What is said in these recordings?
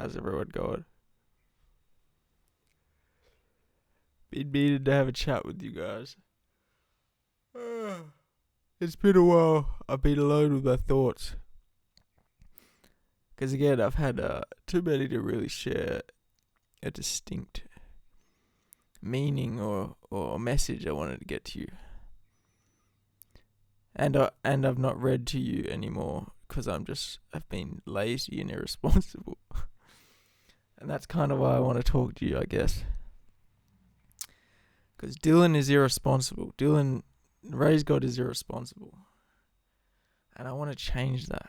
How's everyone going? Been meaning to have a chat with you guys. It's been a while. I've been alone with my thoughts. Because again, I've had too many to really share a distinct meaning or message I wanted to get to you. And I've not read to you anymore because I've been lazy and irresponsible. And that's kind of why I want to talk to you, I guess. Because Dylan is irresponsible. Razegod is irresponsible. And I want to change that.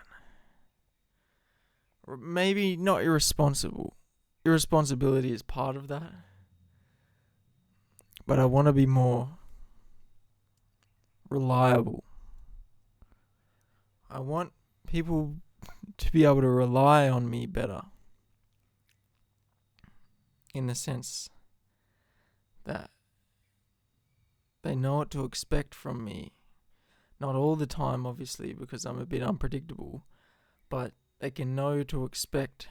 Or maybe not irresponsible. Irresponsibility is part of that. But I want to be more reliable. I want people to be able to rely on me better. In the sense that they know what to expect from me. Not all the time, obviously, because I'm a bit unpredictable. But they can know to expect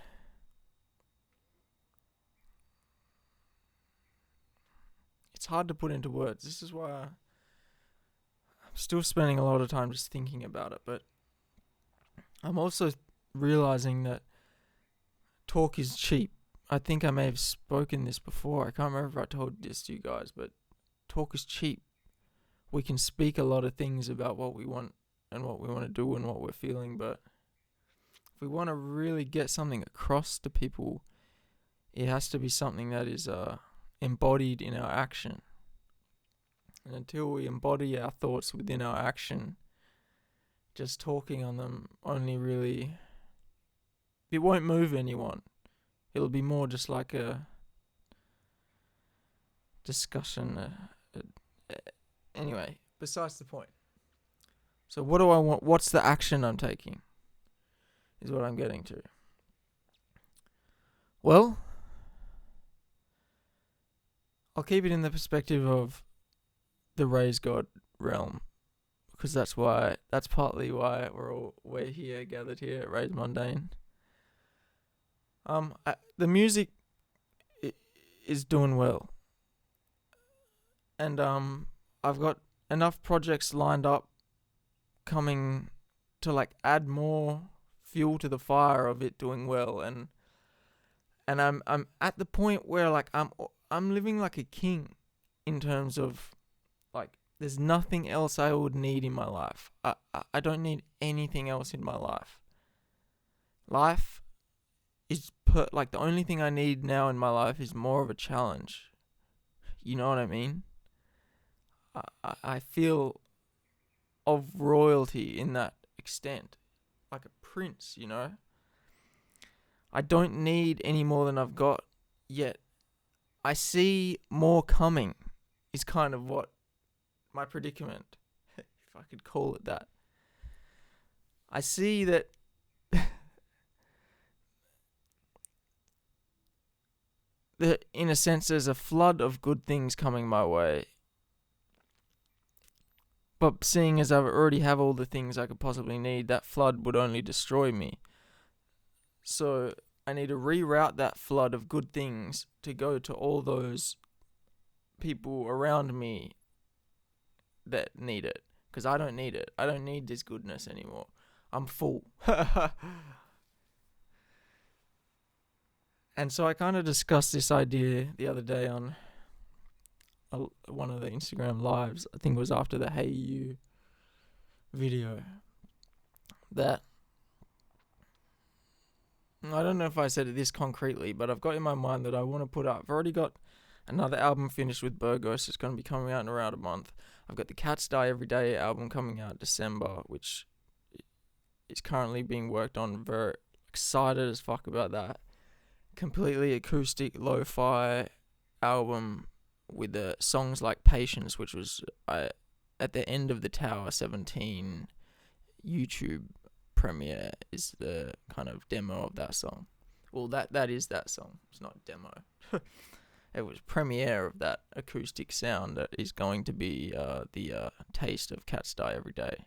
it's hard to put into words. This is why I'm still spending a lot of time just thinking about it. But I'm also realizing that talk is cheap. I think I may have spoken this before. I can't remember if I told this to you guys, but talk is cheap. We can speak a lot of things about what we want and what we want to do and what we're feeling, but if we want to really get something across to people, it has to be something that is embodied in our action. And until we embody our thoughts within our action, just talking on them it won't move anyone. It'll be more just like a discussion. Anyway, besides the point. So what do I want? What's the action I'm taking? Is what I'm getting to. Well, I'll keep it in the perspective of the razegod realm, because that's partly why we're here gathered here at Raise Mundane. The music is doing well, and I've got enough projects lined up coming to add more fuel to the fire of it doing well, and I'm at the point where I'm living like a king in terms of there's nothing else I would need in my life. I don't need anything else in my life. Life is the only thing I need now in my life is more of a challenge. You know what I mean? I feel of royalty in that extent. Like a prince, you know? I don't need any more than I've got yet. I see more coming is kind of what my predicament, if I could call it that. I see that in a sense there's a flood of good things coming my way. But seeing as I already have all the things I could possibly need, that flood would only destroy me. So I need to reroute that flood of good things to go to all those people around me that need it. Because I don't need it. I don't need this goodness anymore. I'm full. And so I kind of discussed this idea the other day on one of the Instagram lives. I think it was after the Hey You video. That I don't know if I said it this concretely, but I've got in my mind that I want to put up. I've already got another album finished with Burgos. It's going to be coming out in around a month. I've got the Cats Die Every Day album coming out December, which is currently being worked on. Very excited as fuck about that. Completely acoustic, lo-fi album with the songs like Patience, which was at the end of the Tower 17 YouTube premiere, is the kind of demo of that song. Well, that is that song. It's not demo. It was premiere of that acoustic sound that is going to be the taste of Cats Die Every Day.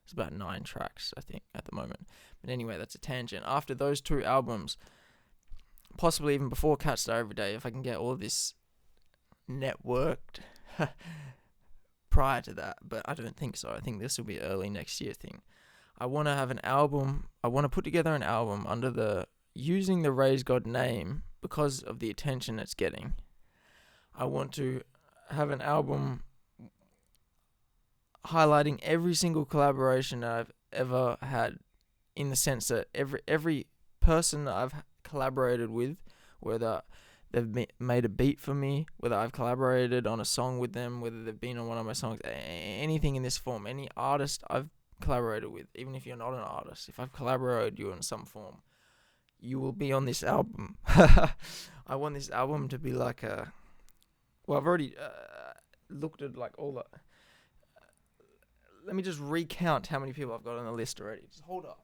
It's about 9 tracks, I think, at the moment. But anyway, that's a tangent. After those 2 albums, possibly even before Cat Star Every Day, if I can get all of this networked prior to that. But I don't think so. I think this will be early next year thing. I want to have an album. I want to put together an album under using the razegod name because of the attention it's getting. I want to have an album highlighting every single collaboration that I've ever had, in the sense that every person that I've collaborated with, whether they've made a beat for me, whether I've collaborated on a song with them, whether they've been on one of my songs, anything in this form, any artist I've collaborated with, even if you're not an artist, if I've collaborated you in some form, you will be on this album. I want this album to be like a... Well, I've already looked at like all the... Let me just recount how many people I've got on the list already. Just hold up.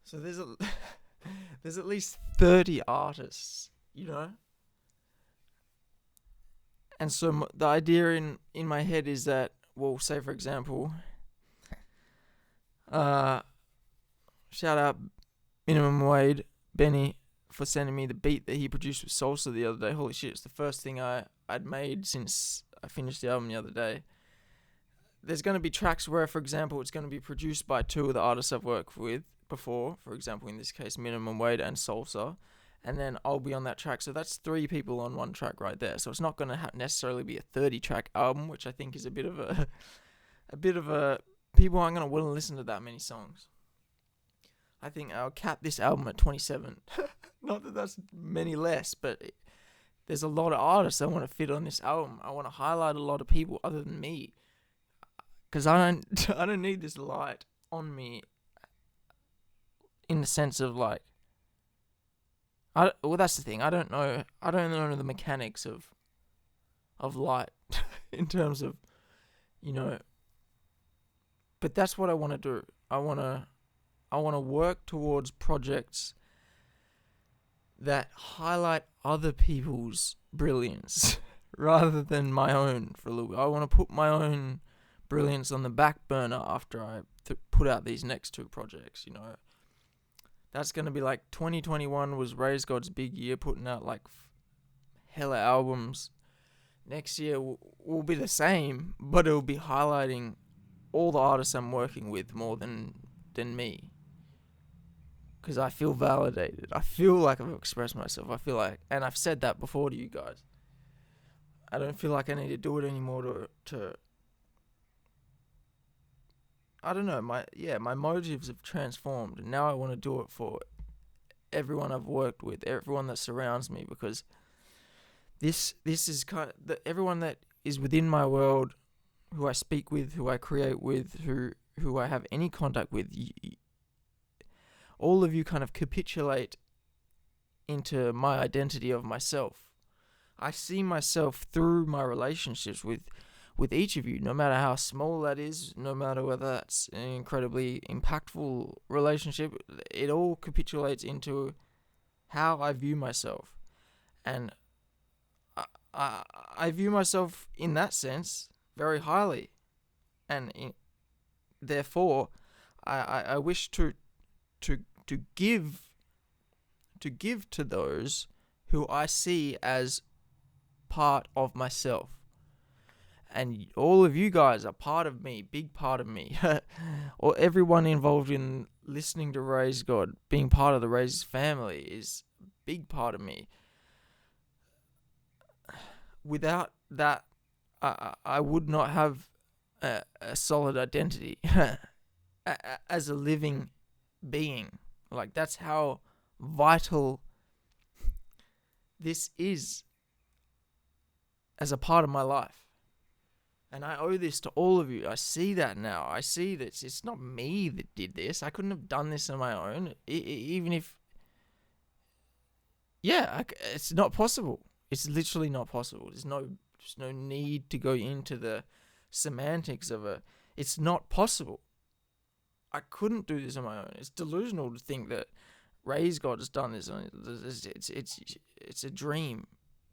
So there's at least 30 artists, you know? And so the idea in my head is that, well, say for example, shout out Minimum Wage, Benny, for sending me the beat that he produced with Salsa the other day. Holy shit, it's the first thing I'd made since I finished the album the other day. There's going to be tracks where, for example, it's going to be produced by two of the artists I've worked with before, for example, in this case, Minimum Wage and Salsa, and then I'll be on that track. So that's 3 people on one track right there. So it's not going to necessarily be a 30-track album, which I think is a bit of a people aren't going to want to listen to that many songs. I think I'll cap this album at 27. Not that that's many less, but there's a lot of artists I want to fit on this album. I want to highlight a lot of people other than me, because I don't need this light on me. In the sense of like, well, that's the thing. I don't know the mechanics of light in terms of, you know. But that's what I want to do. I want to work towards projects that highlight other people's brilliance rather than my own for a little bit. I want to put my own brilliance on the back burner after I put out these next 2 projects, you know. That's going to be like 2021 was razegod's big year, putting out like hella albums. Next year will be the same, but it will be highlighting all the artists I'm working with more than me. Because I feel validated. I feel like I've expressed myself. I feel like, and I've said that before to you guys, I don't feel like I need to do it anymore to I don't know, my motives have transformed, and now I want to do it for everyone I've worked with, everyone that surrounds me, because this is kind of everyone that is within my world, who I speak with, who I create with, who I have any contact with. All of you kind of capitulate into my identity of myself. I see myself through my relationships with each of you, no matter how small that is, no matter whether that's an incredibly impactful relationship, it all capitulates into how I view myself. And I view myself in that sense very highly. And therefore, I wish to give to those who I see as part of myself. And all of you guys are part of me, big part of me. Or everyone involved in listening to razegod, being part of the Raze family, is a big part of me. Without that, I would not have a solid identity as a living being. Like, that's how vital this is as a part of my life. And I owe this to all of you. I see that now. I see that it's not me that did this. I couldn't have done this on my own. Even if... Yeah, it's not possible. It's literally not possible. There's no need to go into the semantics of it. It's not possible. I couldn't do this on my own. It's delusional to think that razegod has done this. It's a dream.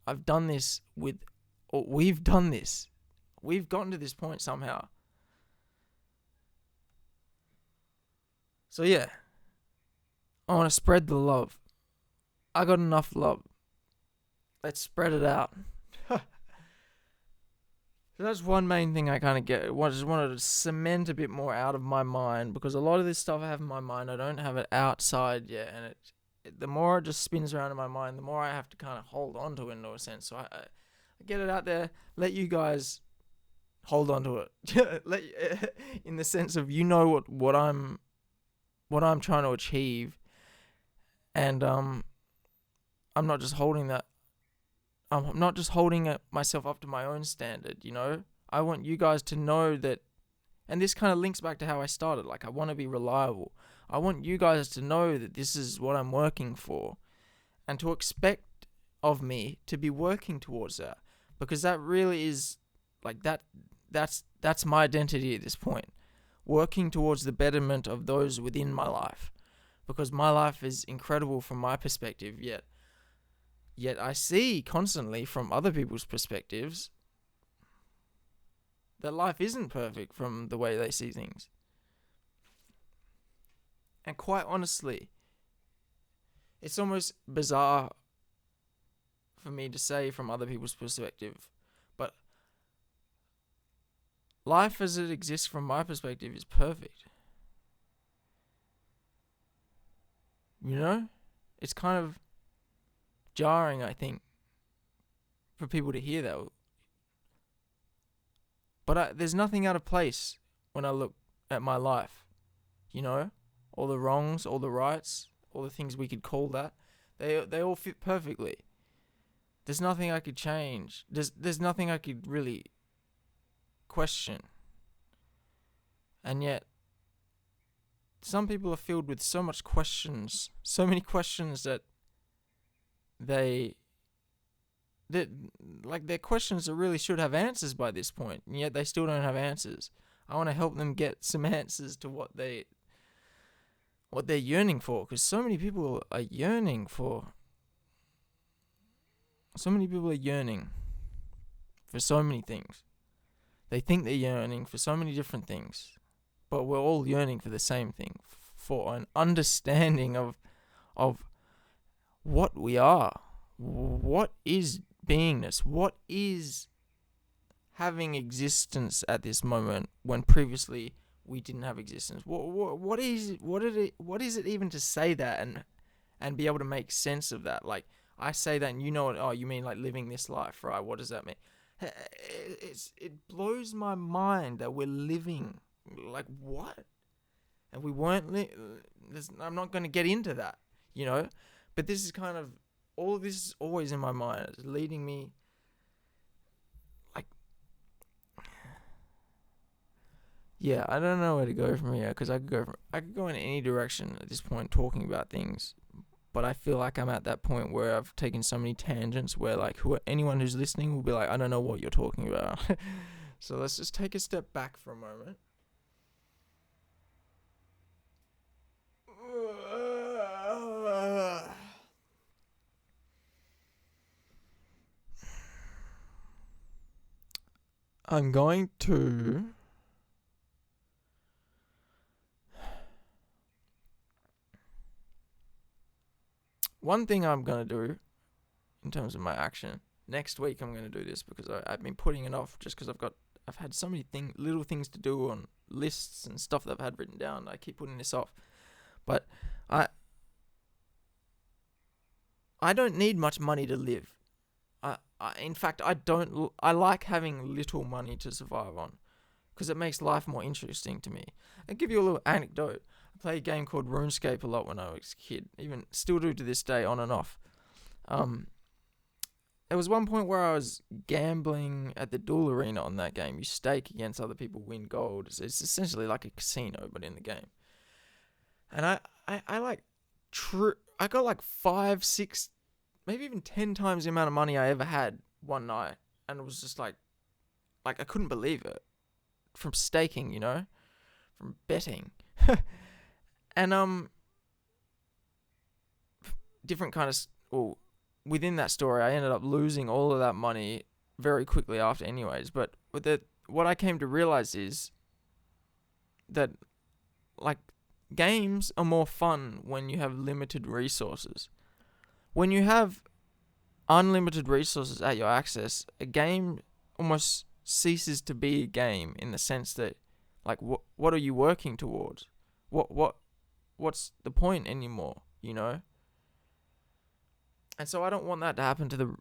I've done this with, or we've done this. We've gotten to this point somehow. So yeah, I want to spread the love. I got enough love. Let's spread it out. So that's one main thing I kind of get. I just wanted to cement a bit more out of my mind, because a lot of this stuff I have in my mind, I don't have it outside yet, and the more it just spins around in my mind, the more I have to kind of hold on to it in a sense. So I get it out there, let you guys hold on to it. In the sense of, what I'm trying to achieve, and I'm not just holding that. I'm not just holding myself up to my own standard, I want you guys to know that, and this kind of links back to how I started. Like, I want to be reliable. I want you guys to know that this is what I'm working for, and to expect of me to be working towards that, because that really is, like, that's my identity at this point. Working towards the betterment of those within my life, because my life is incredible from my perspective, yet I see constantly from other people's perspectives that life isn't perfect from the way they see things. And quite honestly, it's almost bizarre for me to say from other people's perspective, but life as it exists from my perspective is perfect. It's kind of jarring, I think, for people to hear that. But there's nothing out of place when I look at my life. All the wrongs, all the rights, all the things we could call that, they all fit perfectly. There's nothing I could change. There's nothing I could really question. And yet, some people are filled with so many questions that their questions that really should have answers by this point, and yet they still don't have answers. I want to help them get some answers to what they're yearning for, because so many people are yearning for so many things. They think they're yearning for so many different things, but we're all yearning for the same thing, for an understanding of what we are. What is beingness? What is having existence at this moment when previously we didn't have existence? What is it even to say that and be able to make sense of that? Like, I say that and you mean like living this life, right? What does that mean? It blows my mind that we're living, like, what? And we weren't I'm not going to get into that, but this is kind of, all of this is always in my mind. It's leading me, like, yeah, I don't know where to go from here, because I could go in any direction at this point talking about things, but I feel like I'm at that point where I've taken so many tangents where, like, anyone who's listening will be like, I don't know what you're talking about. So let's just take a step back for a moment. I'm going to one thing I'm going to do in terms of my action next week. I'm going to do this because I've been putting it off just because I've had so many little things to do on lists and stuff that I've had written down. I keep putting this off, but I don't need much money to live. In fact, I like having little money to survive on, because it makes life more interesting to me. I'll give you a little anecdote. I played a game called RuneScape a lot when I was a kid, even still do to this day, on and off. There was one point where I was gambling at the duel arena on that game. You stake against other people, win gold. It's essentially like a casino, but in the game. And I got like 5, 6, maybe even 10 times the amount of money I ever had one night. And it was just like I couldn't believe it. From staking, from betting. And different kind of, within that story, I ended up losing all of that money very quickly after anyways. But what I came to realize is that, like, games are more fun when you have limited resources. When you have unlimited resources at your access, a game almost ceases to be a game, in the sense that, like, what are you working towards? What's the point anymore, you know? And so I don't want that to happen to the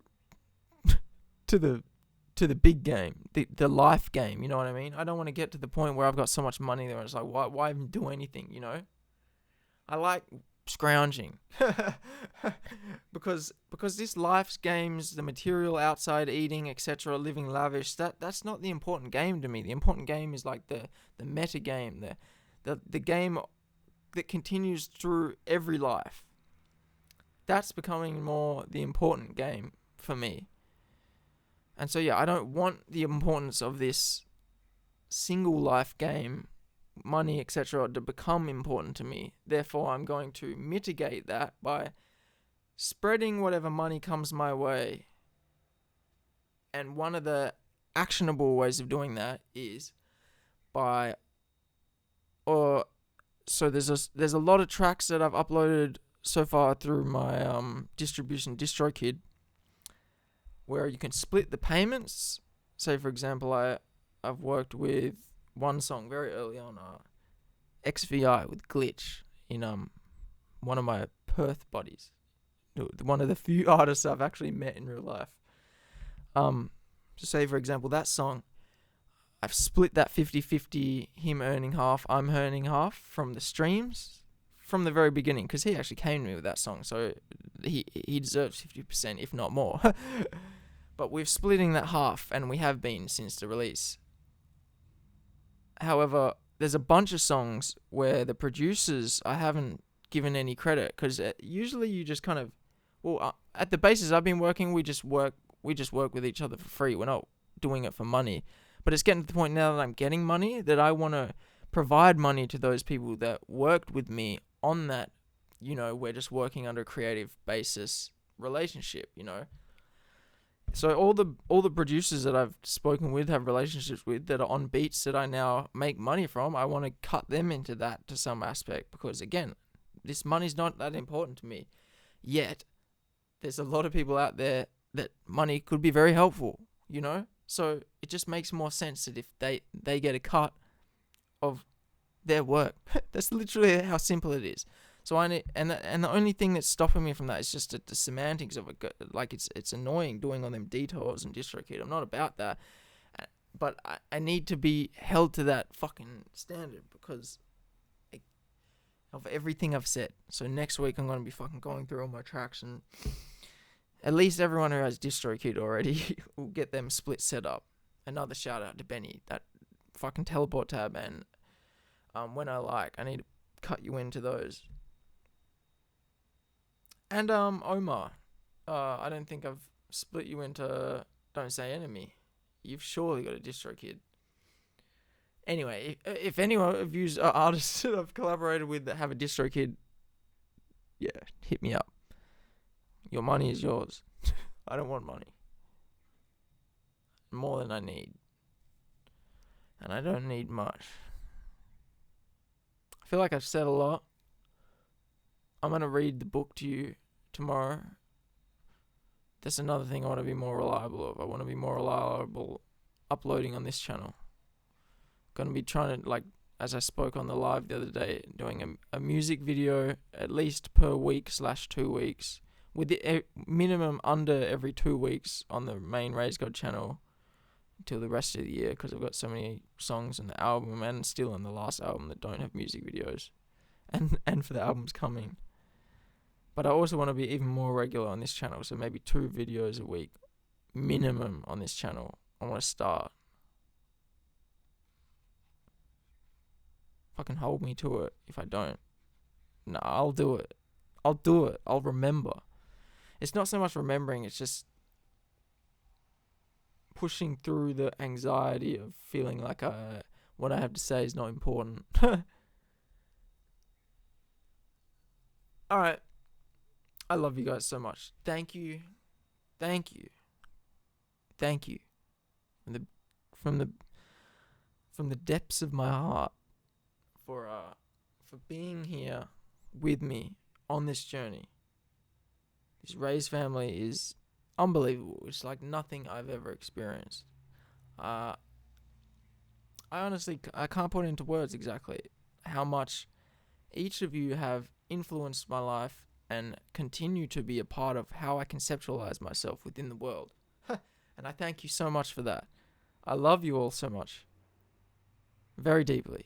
to the big game, the life game, you know what I mean? I don't want to get to the point where I've got so much money there, it's like, why even do anything, you know? I like scrounging. because this life's games, the material outside, eating, etc., living lavish, that's not the important game to me. The important game is like the meta game, the game that continues through every life. That's becoming more the important game for me. And so yeah, I don't want the importance of this single life game, money, etc., to become important to me. Therefore, I'm going to mitigate that by spreading whatever money comes my way. And one of the actionable ways of doing that is by, so there's a lot of tracks that I've uploaded so far through my distribution distrokid, where you can split the payments. Say for example, I've worked with one song very early on, XVI with Glitch, in one of my Perth buddies, one of the few artists I've actually met in real life. So say for example, that song, I've split that 50-50, him earning half, I'm earning half, from the streams from the very beginning, because he actually came to me with that song, so he deserves 50%, if not more. But we're splitting that half, and we have been since the release. However, there's a bunch of songs where the producers I haven't given any credit, because usually you just kind of, at the basis I've been working, we just work with each other for free. We're not doing it for money. But it's getting to the point now that I'm getting money, that I want to provide money to those people that worked with me on that, you know, we're just working under a creative basis relationship, you know. So all the producers that I've spoken with, have relationships with, that are on beats that I now make money from, I want to cut them into that to some aspect, because again, this money's not that important to me. Yet there's a lot of people out there that money could be very helpful, you know? So it just makes more sense that if they get a cut of their work. That's literally how simple it is. So I need, and the only thing that's stopping me from that is just the semantics of it. Like it's annoying doing all them detours and distrokid. I'm not about that, but I need to be held to that fucking standard because of everything I've said. So next week I'm gonna be fucking going through all my tracks, and at least everyone who has distrokid already will get them split set up. Another shout out to Benny, that fucking teleport tab, and when I need to cut you into those. And Omar, I don't think I've split you into Don't Say Enemy. You've surely got a distrokid. Anyway, if anyone of you are artists that I've collaborated with that have a distrokid, yeah, hit me up. Your money is yours. I don't want money. More than I need. And I don't need much. I feel like I've said a lot. I'm going to read the book to you tomorrow. That's another thing I want to be more reliable of. I want to be more reliable uploading on this channel. Going to be trying to, like, as I spoke on the live the other day, doing a music video at least per week / 2 weeks. With the minimum under every 2 weeks on the main razegod channel until the rest of the year, because I've got so many songs in the album and still on the last album that don't have music videos, and for the albums coming. But I also want to be even more regular on this channel, so maybe 2 videos a week minimum on this channel. I want to start. Fucking hold me to it if I don't. No, I'll do it. I'll do it. I'll remember. It's not so much remembering, it's just pushing through the anxiety of feeling like what I have to say is not important. Alright. I love you guys so much. Thank you. Thank you. Thank you. From the from the from the depths of my heart for being here with me on this journey. This Ray's family is unbelievable. It's like nothing I've ever experienced. I honestly I can't put into words exactly how much each of you have influenced my life and continue to be a part of how I conceptualize myself within the world. And I thank you so much for that. I love you all so much. Very deeply.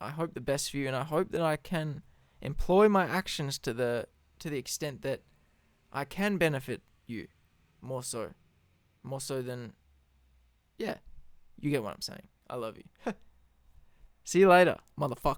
I hope the best for you, and I hope that I can employ my actions to the extent that I can benefit you more so than, yeah, you get what I'm saying. I love you. See you later, motherfucker.